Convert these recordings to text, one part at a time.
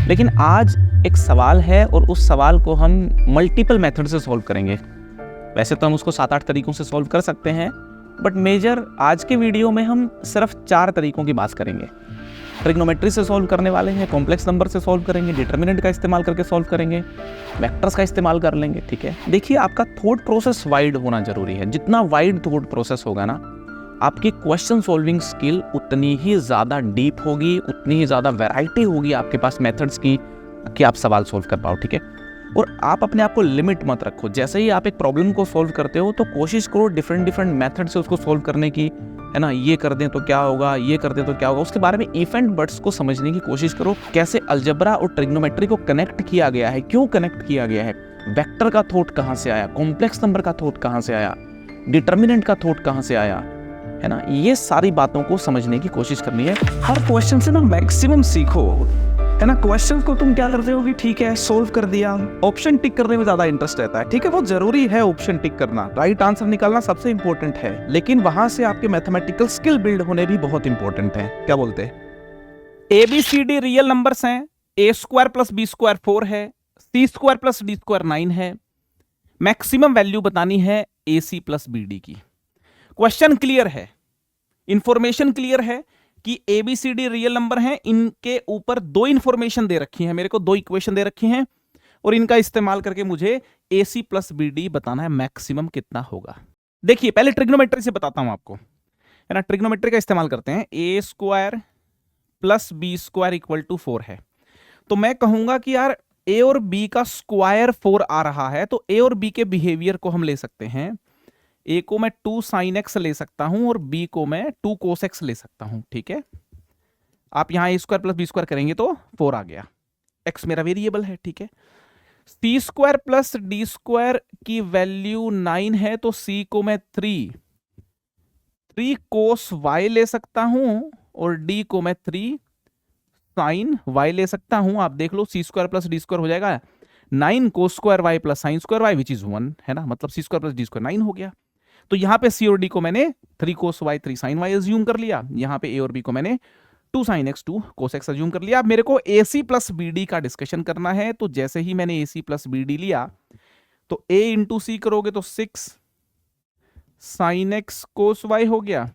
लेकिन आज एक सवाल है और उस सवाल को हम मल्टीपल मेथड से सॉल्व करेंगे। वैसे तो हम उसको 7-8 तरीकों से सॉल्व कर सकते हैं, बट मेजर आज के वीडियो में हम सिर्फ 4 तरीकों की बात करेंगे। ट्रिग्नोमेट्री से सॉल्व करने वाले हैं, कॉम्प्लेक्स नंबर से सॉल्व करेंगे, डिटर्मिनेंट का इस्तेमाल करके सॉल्व करेंगे, वेक्टर्स का इस्तेमाल कर लेंगे। ठीक है, देखिए आपका थॉट प्रोसेस वाइड होना जरूरी है। जितना वाइड थॉट प्रोसेस होगा ना, आपकी क्वेश्चन सॉल्विंग स्किल उतनी ही ज़्यादा डीप होगी, उतनी ही ज़्यादा वैरायटी होगी आपके पास मेथड्स की कि आप सवाल सॉल्व कर पाओ। ठीक है, और आप अपने आप को लिमिट मत रखो। जैसे ही आप एक प्रॉब्लम को सॉल्व करते हो तो कोशिश करो डिफरेंट मेथड से उसको सॉल्व करने की, है ना। ये कर दें तो क्या होगा, ये कर दें तो क्या होगा, उसके बारे में इफ एंड बट्स को समझने की कोशिश करो। कैसे अलजेब्रा और ट्रिग्नोमेट्री को कनेक्ट किया गया है, क्यों कनेक्ट किया गया है, वेक्टर का थॉट कहाँ से आया, कॉम्प्लेक्स नंबर का थॉट कहाँ से आया, डिटर्मिनेंट का थॉट कहाँ से आया, है ना। ये सारी बातों को समझने की कोशिश करनी है। हर क्वेश्चन से ना मैक्सिमम सीखो, है ना। क्वेश्चन को तुम क्या करते हो कि ठीक है सोल्व कर दिया, ऑप्शन टिक करने में ज्यादा इंटरेस्ट रहता है। ठीक है, वो जरूरी है ऑप्शन टिक करना, राइट आंसर निकालना सबसे इंपॉर्टेंट है, लेकिन वहां से आपके मैथमेटिकल स्किल बिल्ड होने भी बहुत इंपॉर्टेंट है। क्या बोलते हैं? ABCD रियल नंबर्स हैं। A² + B² 4 है, C² + D² 9 है। मैक्सिमम वैल्यू बतानी है AC + BD की। क्वेश्चन क्लियर है, इंफॉर्मेशन क्लियर है कि ABCD रियल नंबर हैं। इनके ऊपर 2 इंफॉर्मेशन दे रखी है, मेरे को 2 इक्वेशन दे रखी हैं, और इनका इस्तेमाल करके मुझे AC + BD बताना है, मैक्सिमम कितना होगा। देखिए पहले ट्रिग्नोमेट्री से बताता हूं आपको, है ना। ट्रिग्नोमेट्री का इस्तेमाल करते हैं। A² + B² = 4 है, तो मैं कहूंगा कि यार A और B का स्क्वायर 4 आ रहा है, तो A और B के बिहेवियर को हम ले सकते हैं। A को मैं 2 sin x ले सकता हूं और B को मैं 2 cos x ले सकता हूं। ठीक है, आप यहां A² + B² करेंगे तो 4 आ गया, x मेरा वेरिएबल है। ठीक है, C² + D² की वैल्यू 9 है, तो C को मैं 3 cos y ले सकता हूं और D को मैं 3 sin y ले सकता हूं। आप देख लो, C² + D² हो जाएगा 9 cos² y + sin² y which is 1, है ना। मतलब C² + D² 9 हो गया। तो यहां पे C और D को मैंने 3 cos y 3 sin y assume कर लिया। यहां पे A और B को मैंने 2 sin x 2 cos x assume कर लिया। अब मेरे को AC + BD का डिस्कशन करना है, तो जैसे ही मैंने AC + BD लिया, तो A × C करोगे तो 6 sin x cos y हो गया,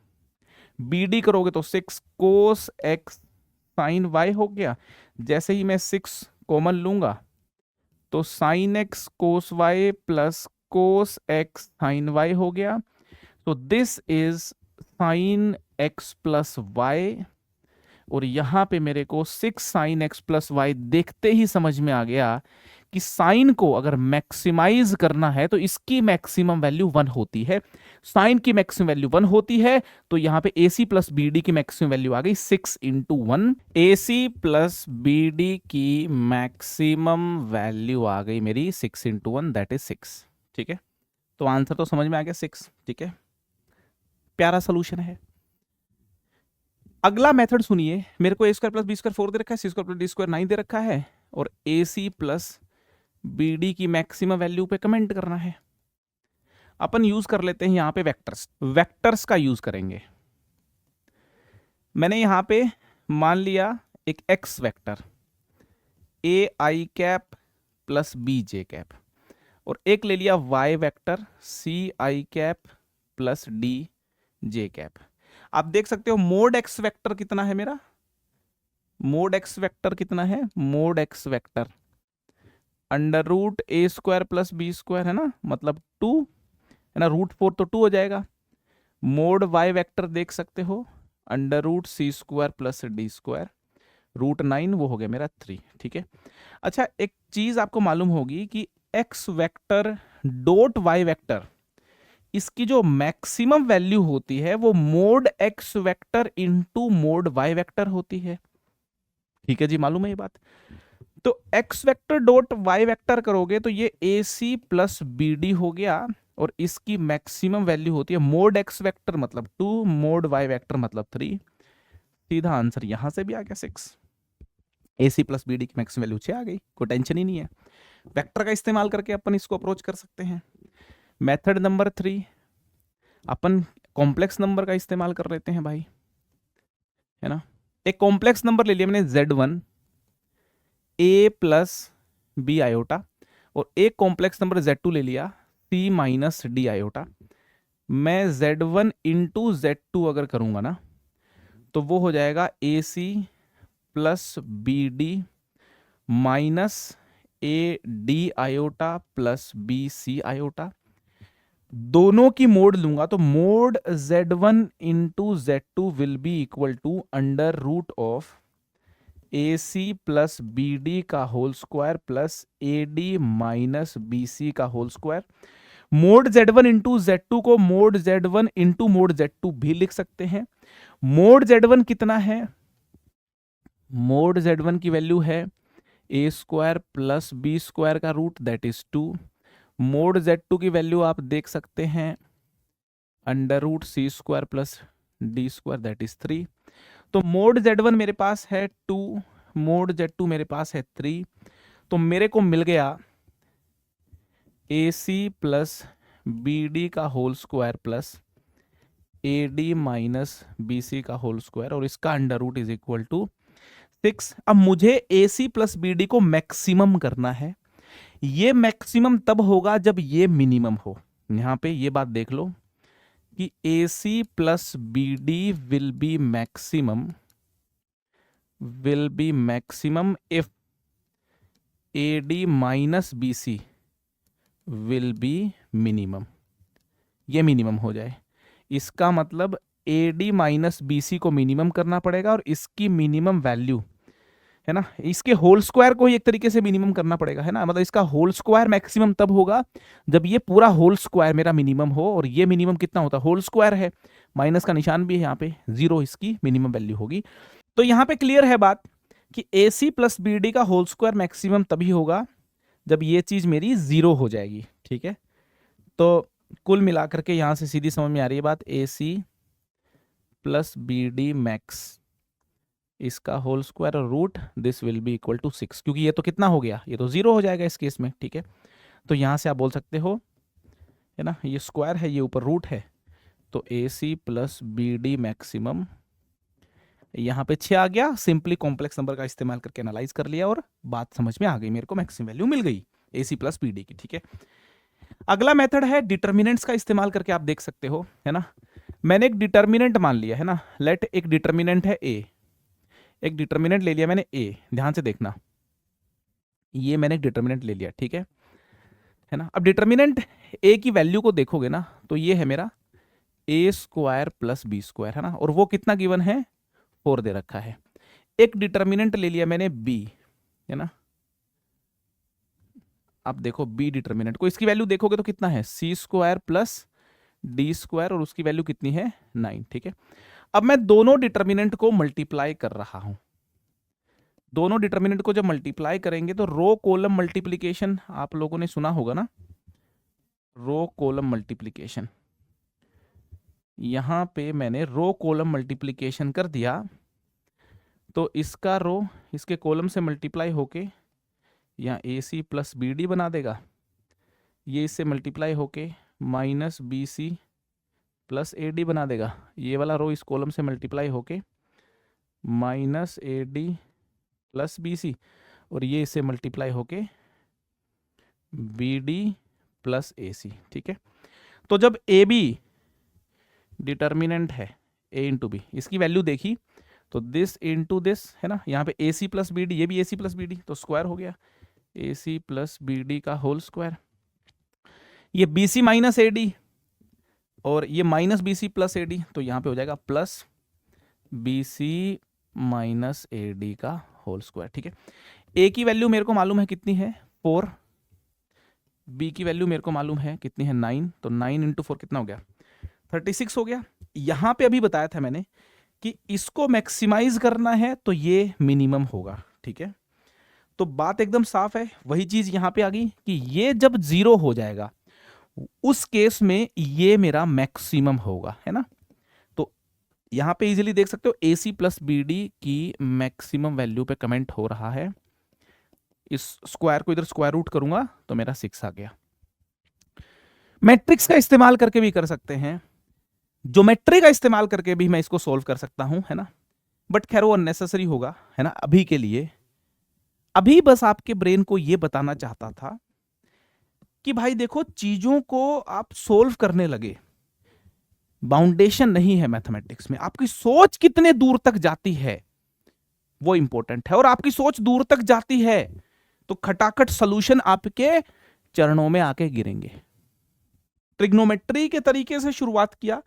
BD करोगे तो 6 cos x sin y हो गया। जैसे ही मैं 6 कॉमन लूंगा तो sin x cos y + cos x sin y हो गया। तो this is sin x + y, और यहां पे मेरे को 6 sin x + y देखते ही समझ में आ गया कि साइन को अगर मैक्सिमाइज करना है तो इसकी मैक्सिमम वैल्यू 1 होती है। साइन की मैक्सिमम वैल्यू 1 होती है, तो यहां पे AC + BD की मैक्सिमम वैल्यू आ गई 6 × 1। AC + BD की मैक्सिमम वैल्यू आ गई मेरी 6 × 1, दैट इज 6। ठीक है, तो आंसर तो समझ में आ गया 6। ठीक है, प्यारा सोल्यूशन है। अगला मेथड सुनिए, मेरे को A² + B² 4 दे रखा है, C² + D² 9 दे रखा है, और AC + BD की मैक्सिमम वैल्यू पे कमेंट करना है। अपन यूज कर लेते हैं यहां पे वेक्टर्स का यूज करेंगे। मैंने यहां पे मान लिया एक x वेक्टर AI + BJ, और एक ले लिया y वेक्टर CI + DJ। आप देख सकते हो मोड x वेक्टर कितना है मेरा, मोड x वेक्टर कितना है, mode x vector √A² + B² है ना, मतलब 2, है ना। √4 तो 2 हो जाएगा। मोड y वेक्टर देख सकते हो √C² + D², √9 वो हो गया मेरा 3। ठीक है, अच्छा एक चीज आपको मालूम होगी कि x vector dot y vector, इसकी जो मैक्सिमम वैल्यू होती है वो mode x vector into mode y vector होती है। ठीक है जी, मालूम है ये बात। तो x vector dot y vector करोगे तो ये AC + BD हो गया, और इसकी मैक्सिमम वैल्यू होती है मोड x वेक्टर मतलब 2, मोड y वेक्टर मतलब 3। सीधा आंसर यहां से भी आ गया 6। AC + BD की मैक्सिमम वैल्यू 6 आ गई, कोई टेंशन ही नहीं है। वेक्टर का इस्तेमाल करके अपन इसको अप्रोच कर सकते हैं। मेथड नंबर 3, अपन कॉम्प्लेक्स नंबर का इस्तेमाल कर लेते हैं भाई, है ना। एक कॉम्प्लेक्स नंबर ले लिया मैंने Z1, a plus B iota, और एक कॉम्प्लेक्स नंबर Z2 ले लिया C माइनस डी आयोटा। मैं Z1 इंटू Z2 अगर करूंगा ना, तो वो हो जाएगा AC plus B d minus ए d iota plus B c iota. दोनों की मोड लूंगा तो mod Z1 into Z2 will be equal to under root of AC plus B D का whole square plus A D minus B C का whole square. Mode Z1 into Z2 को mode Z1 into mode Z2 भी लिख सकते हैं। Mode Z1 कितना है? Mode Z1 की वैल्यू है A square plus B square का root, that is 2। Mod Z2 की वैल्यू आप देख सकते हैं under root C square plus D square, that is 3। तो मोड Z1 मेरे पास है 2, मोड Z2 मेरे पास है 3। तो मेरे को मिल गया AC प्लस बी डी का whole square plus A D minus B C का होल स्क्वायर, और इसका under root is equal to 6। अब मुझे AC प्लस बी डी को मैक्सिमम करना है। ये मैक्सिमम तब होगा जब ये मिनिमम हो। यहां पे ये बात देख लो कि AC plus B D will be maximum if AD minus B C will be minimum. ये मिनिमम हो जाए, इसका मतलब AD माइनस बी सी को मिनिमम करना पड़ेगा, और इसकी मिनिमम वैल्यू है ना, इसके होल स्क्वायर को ही एक तरीके से मिनिमम करना पड़ेगा, है ना। मतलब इसका होल स्क्वायर मैक्सिमम तब होगा जब ये पूरा होल स्क्वायर मेरा मिनिमम हो, और ये मिनिमम कितना होता है? होल स्क्वायर है, माइनस का निशान भी है यहाँ पे, 0 इसकी मिनिमम वैल्यू होगी। तो यहाँ पे क्लियर है बात कि AC प्लस बी डी का होल स्क्वायर मैक्सिमम तभी होगा जब ये चीज मेरी 0 हो जाएगी, ठीक है। तो कुल मिलाकर के यहां से सीधी समझ में आ रही है बात, AC plus B D max, इसका होल स्क्वायर और root, this will be equal to 6, क्योंकि ये तो कितना हो गया? ये तो 0 हो जाएगा इस केस में, ठीक है। तो यहां से आप बोल सकते हो, है ना, ये स्क्वायर है, ये ऊपर रूट है, तो AC plus B D maximum, यहां पे 6 आ गया। सिंपली कॉम्प्लेक्स नंबर का इस्तेमाल करके एनालाइज कर लिया और बात समझ में आ गई, मेरे को मैक्सिमम वैल्यू मिल गई AC प्लस बी डी की, ठीक है। अगला मेथड है डिटर्मिनेंट्स का इस्तेमाल करके, आप देख सकते हो, है ना। मैंने एक डिटर्मिनेंट मान लिया, है ना, लेट एक डिटर्मिनेंट है A, एक डिटर्मिनेंट ले लिया मैंने A, ध्यान से देखना, ये मैंने एक डिटर्मिनेंट ले लिया, ठीक है ना। अब डिटर्मिनेंट A की वैल्यू को देखोगे ना, तो ये है मेरा A square plus B square, है ना, और वो कितना गिवन है? 4 दे रखा है। एक डिटर्मिनेंट ले लिया मैंने B, है ना। अब देखो B डिटर्मिनेंट को, इसकी वैल्यू देखोगे तो कितना है? C square plus D square, और उसकी वैल्यू कितनी है? 9, ठीक है। अब मैं दोनों डिटर्मिनेंट को मल्टीप्लाई कर रहा हूं। दोनों डिटर्मिनेंट को जब मल्टीप्लाई करेंगे तो रो कॉलम मल्टीप्लिकेशन आप लोगों ने सुना होगा ना, रो कॉलम मल्टीप्लिकेशन। यहां पे मैंने रो कॉलम मल्टीप्लिकेशन कर दिया, तो इसका रो इसके कॉलम से मल्टीप्लाई होके यहाँ AC प्लस बी डी बना देगा, ये इससे मल्टीप्लाई होके माइनस बी सी प्लस ए डी बना देगा, ये वाला रो इस कॉलम से मल्टीप्लाई होके माइनस ए डी प्लस बी सी, और ये इससे मल्टीप्लाई होके B D plus A C, ठीक है। तो जब ए बी डिटर्मिनेंट है A इंटू बी, इसकी वैल्यू देखी तो दिस इंटू दिस, है ना, यहाँ पे AC प्लस बी डी, ये भी AC प्लस बी डी, तो स्क्वायर हो गया AC प्लस बी डी का होल स्क्वायर। ये BC माइनस ए डी और ये minus BC plus A D, तो यहाँ पे हो जाएगा plus BC minus A D का होल स्क्वायर, ठीक है। A की वैल्यू मेरे को मालूम है कितनी है? 4। B की वैल्यू मेरे को मालूम है कितनी है? 9। तो 9 इंटू 4 कितना हो गया? 36 हो गया। यहां पे अभी बताया था मैंने कि इसको मैक्सिमाइज करना है तो ये मिनिमम होगा, ठीक है। तो बात एकदम साफ है, वही चीज यहां पे आ गई कि ये जब 0 हो जाएगा उस केस में ये मेरा मैक्सिमम होगा, है ना। तो यहां पे इजीली देख सकते हो AC प्लस बी डी की मैक्सिमम वैल्यू पे कमेंट हो रहा है। इस स्क्वायर को इधर स्क्वायर रूट करूंगा तो मेरा 6 आ गया। मैट्रिक्स का इस्तेमाल करके भी कर सकते हैं, ज्योमेट्री का इस्तेमाल करके भी मैं इसको सोल्व कर सकता हूं, है ना, बट खैर वो अननेसेसरी होगा, है ना, अभी के लिए। अभी बस आपके ब्रेन को यह बताना चाहता था कि भाई देखो, चीजों को आप सोल्व करने लगे, बाउंडेशन नहीं है मैथमेटिक्स में, आपकी सोच कितने दूर तक जाती है वो इंपॉर्टेंट है। और आपकी सोच दूर तक जाती है तो खटाखट सॉल्यूशन आपके चरणों में आके गिरेंगे। ट्रिग्नोमेट्री के तरीके से शुरुआत किया,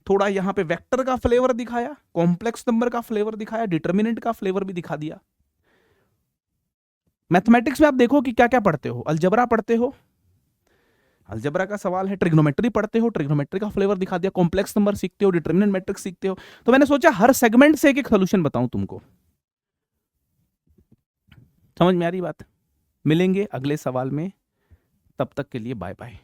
थोड़ा यहां पे वेक्टर का फ्लेवर दिखाया, कॉम्प्लेक्स नंबर का फ्लेवर दिखाया, डिटर्मिनेंट का फ्लेवर भी दिखा दिया। मैथमेटिक्स में आप देखो कि क्या क्या पढ़ते हो, अलजबरा पढ़ते हो, अलजबरा का सवाल है, ट्रिग्नोमेट्री पढ़ते हो, ट्रिग्नोमेट्री का फ्लेवर दिखा दिया, कॉम्प्लेक्स नंबर सीखते हो, डिटर्मिनेंट मैट्रिक्स सीखते हो। तो मैंने सोचा हर सेगमेंट से एक एक सोल्यूशन बताऊं तुमको। समझ में आ रही बात? मिलेंगे अगले सवाल में, तब तक के लिए बाय बाय।